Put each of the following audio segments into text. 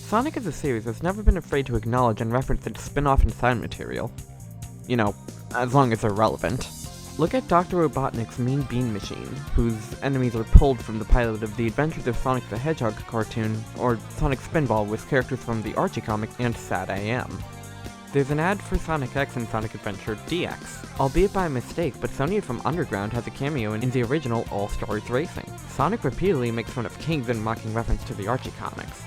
Sonic as a series has never been afraid to acknowledge and reference its spin-off and side material. You know, as long as they're relevant. Look at Dr. Robotnik's Mean Bean Machine, whose enemies are pulled from the pilot of The Adventures of Sonic the Hedgehog cartoon, or Sonic Spinball with characters from the Archie comic and Sad AM. There's an ad for Sonic X and Sonic Adventure DX, albeit by mistake, but Sonia from Underground has a cameo in the original All-Stars Racing. Sonic repeatedly makes fun of Kings in mocking reference to the Archie comics.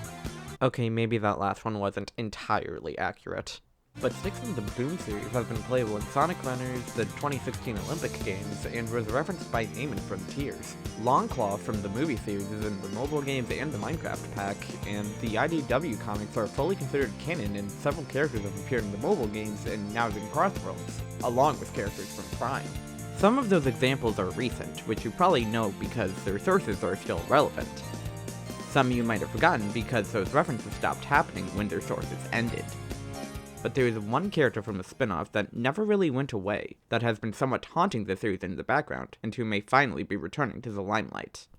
Okay, maybe that last one wasn't entirely accurate. But Six from the Boom series has been playable in Sonic Runners, the 2016 Olympic Games, and was referenced by name in Frontiers. Longclaw from the movie series is in the mobile games and the Minecraft pack, and the IDW comics are fully considered canon, and several characters have appeared in the mobile games and now in Crossroads, along with characters from Prime. Some of those examples are recent, which you probably know because their sources are still relevant. Some you might have forgotten because those references stopped happening when their sources ended. But there is one character from the spin-off that never really went away, that has been somewhat haunting the series in the background, and who may finally be returning to the limelight.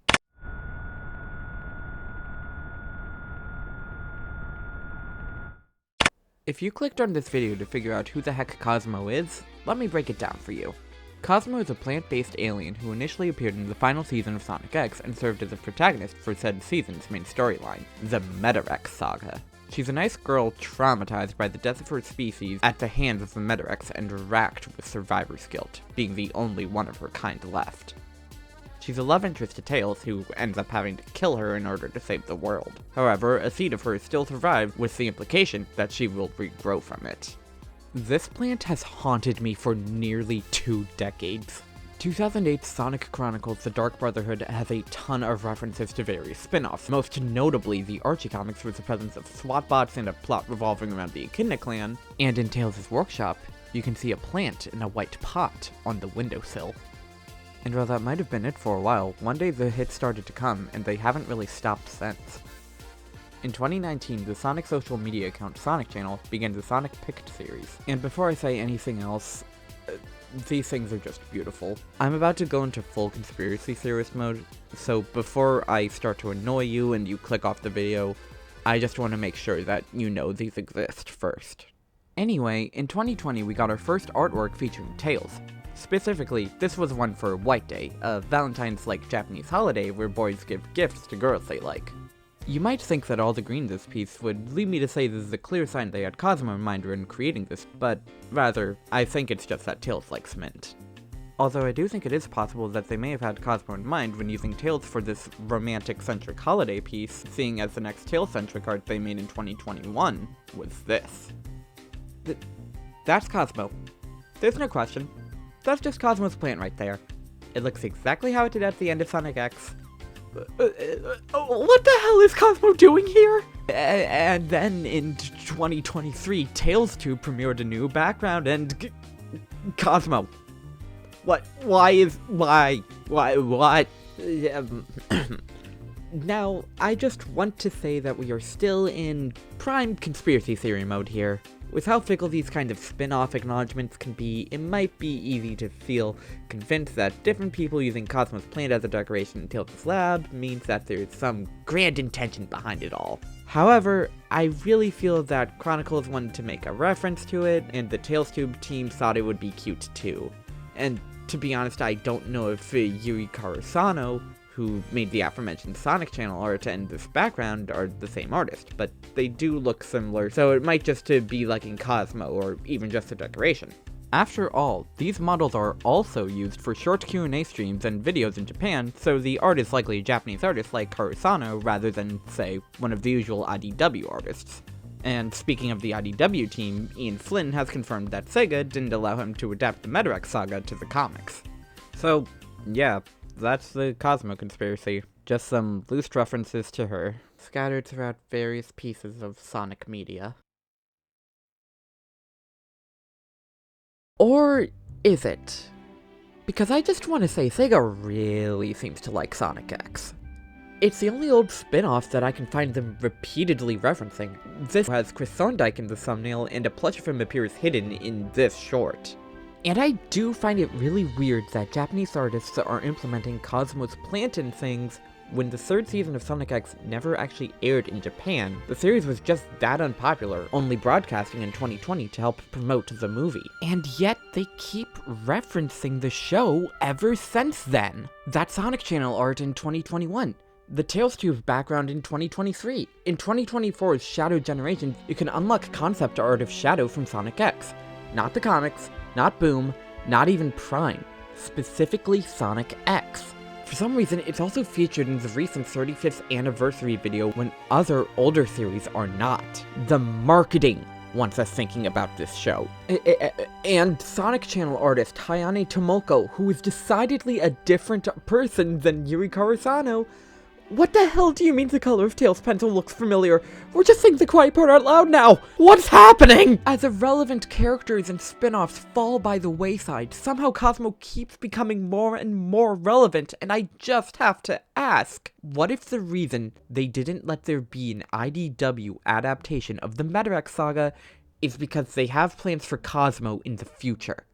If you clicked on this video to figure out who the heck Cosmo is, let me break it down for you. Cosmo is a plant-based alien who initially appeared in the final season of Sonic X and served as a protagonist for said season's main storyline, the Meta-Rex Saga. She's a nice girl traumatized by the death of her species at the hands of the Meta-Rex and racked with survivor's guilt, being the only one of her kind left. She's a love interest to Tails, who ends up having to kill her in order to save the world. However, a seed of hers still survives, with the implication that she will regrow from it. This plant has haunted me for nearly 2 decades. 2008's Sonic Chronicles The Dark Brotherhood has a ton of references to various spin-offs, most notably the Archie comics with the presence of SWAT bots and a plot revolving around the Echidna clan, and in Tails' workshop, you can see a plant in a white pot on the windowsill. And while that might have been it for a while, one day the hits started to come, and they haven't really stopped since. In 2019, the Sonic social media account Sonic Channel began the Sonic Picked series, and before I say anything else, these things are just beautiful. I'm about to go into full conspiracy theorist mode, so before I start to annoy you and you click off the video, I just want to make sure that you know these exist first. Anyway, in 2020 we got our first artwork featuring Tails. Specifically, this was one for White Day, a Valentine's-like Japanese holiday where boys give gifts to girls they like. You might think that all the green in this piece would lead me to say this is a clear sign they had Cosmo in mind when creating this, but rather, I think it's just that Tails likes mint. Although I do think it is possible that they may have had Cosmo in mind when using Tails for this romantic-centric holiday piece, seeing as the next Tails-centric art they made in 2021 was this. That's Cosmo. There's no question. That's just Cosmo's plant right there. It looks exactly how it did at the end of Sonic X. What the hell is Cosmo doing here? And then in 2023, Tails 2 premiered a new background and Cosmo. What? Why? What? Now, I just want to say that we are still in prime conspiracy theory mode here. With how fickle these kinds of spin-off acknowledgements can be, it might be easy to feel convinced that different people using Cosmo's plant as a decoration in Tails' lab means that there's some grand intention behind it all. However, I really feel that Chronicles wanted to make a reference to it, and the TailsTube team thought it would be cute too. And to be honest, I don't know if Yuri Karasano, who made the aforementioned Sonic Channel art and this background, are the same artist, but they do look similar, so it might just be like in Cosmo, or even just a decoration. After all, these models are also used for short Q&A streams and videos in Japan, so the art is likely a Japanese artist like Karasano rather than, say, one of the usual IDW artists. And speaking of the IDW team, Ian Flynn has confirmed that Sega didn't allow him to adapt the Meta-Rex saga to the comics. So, yeah. That's the Cosmo Conspiracy. Just some loose references to her, scattered throughout various pieces of Sonic media. Or is it? Because I just want to say Sega really seems to like Sonic X. It's the only old spin-off that I can find them repeatedly referencing. This has Chris Thorndike in the thumbnail, and a plush of him appears hidden in this short. And I do find it really weird that Japanese artists are implementing Cosmo's plant in things when the third season of Sonic X never actually aired in Japan, the series was just that unpopular, only broadcasting in 2020 to help promote the movie. And yet, they keep referencing the show ever since then. That Sonic Channel art in 2021. The Tails Tube background in 2023. In 2024's Shadow Generation, you can unlock concept art of Shadow from Sonic X. Not the comics, not Boom, not even Prime. Specifically Sonic X. For some reason, it's also featured in the recent 35th anniversary video when other older series are not. The marketing wants us thinking about this show. And Sonic Channel artist Hayane Tomoko, who is decidedly a different person than Yuri Karasano. What the hell do you mean the color of Tails' pencil looks familiar? We're just saying the quiet part out loud now! What's happening?! As irrelevant characters and spin-offs fall by the wayside, somehow Cosmo keeps becoming more and more relevant, and I just have to ask, what if the reason they didn't let there be an IDW adaptation of the Metarex saga is because they have plans for Cosmo in the future?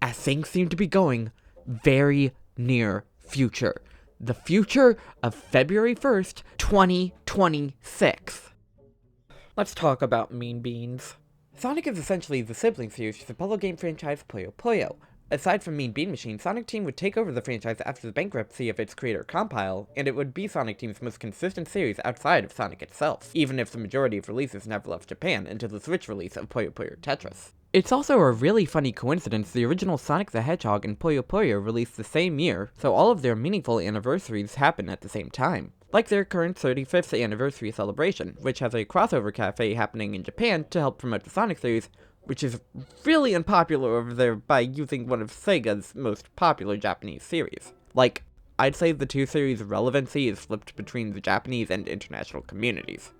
As things seem to be going, very near future. The future of February 1st, 2026. Let's talk about Mean Beans. Sonic is essentially the sibling series to the puzzle game franchise Puyo Puyo. Aside from Mean Bean Machine, Sonic Team would take over the franchise after the bankruptcy of its creator Compile, and it would be Sonic Team's most consistent series outside of Sonic itself, even if the majority of releases never left Japan until the Switch release of Puyo Puyo Tetris. It's also a really funny coincidence the original Sonic the Hedgehog and Puyo Puyo released the same year, so all of their meaningful anniversaries happen at the same time. Like their current 35th anniversary celebration, which has a crossover cafe happening in Japan to help promote the Sonic series, which is really unpopular over there by using one of Sega's most popular Japanese series. Like, I'd say the two series' relevancy is flipped between the Japanese and international communities.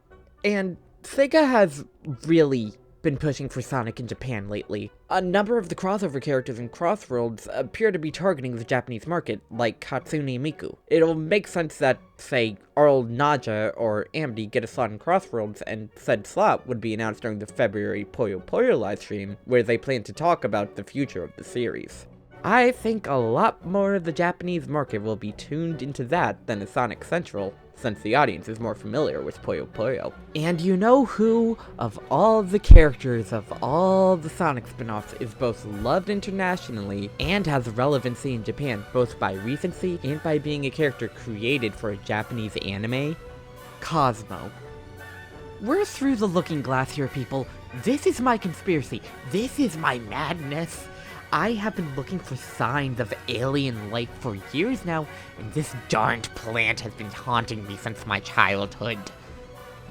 And Sega has really been pushing for Sonic in Japan lately. A number of the crossover characters in Crossworlds appear to be targeting the Japanese market, like Hatsune Miku. It'll make sense that, say, Earl Naja or Amity get a slot in Crossworlds, and said slot would be announced during the February Puyo Puyo livestream, where they plan to talk about the future of the series. I think a lot more of the Japanese market will be tuned into that than a Sonic Central, since the audience is more familiar with Puyo Puyo. And you know who, of all the characters of all the Sonic spin-offs, is both loved internationally and has relevancy in Japan, both by recency and by being a character created for a Japanese anime? Cosmo. We're through the looking glass here, people. This is my conspiracy. This is my madness. I have been looking for signs of alien life for years now, and this darned plant has been haunting me since my childhood.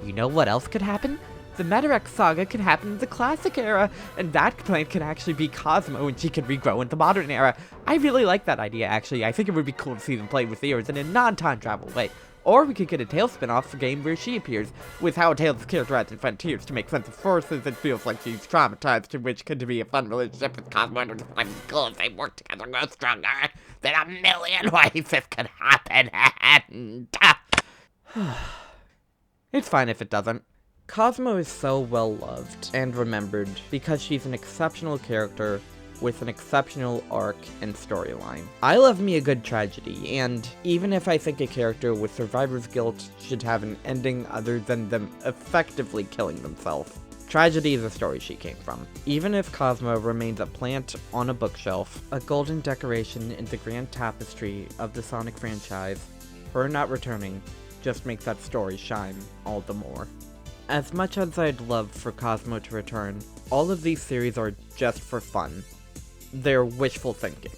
You know what else could happen? The Metarex saga could happen in the classic era, and that plant could actually be Cosmo and she could regrow in the modern era. I really like that idea, actually. I think it would be cool to see them play with ears in a non-time travel way. Or we could get a Tails spin-off game where she appears, with how Tails is characterized in Frontiers to make sense of forces and feels like she's traumatized, to which could be a fun relationship with Cosmo, and it's cool if they work together and grow stronger than a million ways this could happen, and it's fine if it doesn't. Cosmo is so well loved and remembered because she's an exceptional character with an exceptional arc and storyline. I love me a good tragedy, and even if I think a character with survivor's guilt should have an ending other than them effectively killing themselves, tragedy is the story she came from. Even if Cosmo remains a plant on a bookshelf, a golden decoration in the grand tapestry of the Sonic franchise, her not returning just makes that story shine all the more. As much as I'd love for Cosmo to return, all of these series are just for fun. They're wishful thinking.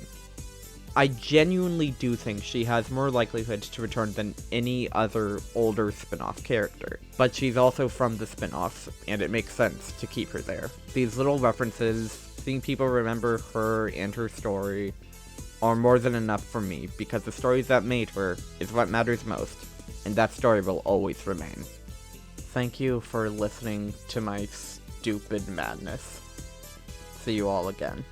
I genuinely do think she has more likelihood to return than any other older spin-off character. But she's also from the spin-offs, and it makes sense to keep her there. These little references, seeing people remember her and her story, are more than enough for me, because the stories that made her is what matters most, and that story will always remain. Thank you for listening to my stupid madness. See you all again.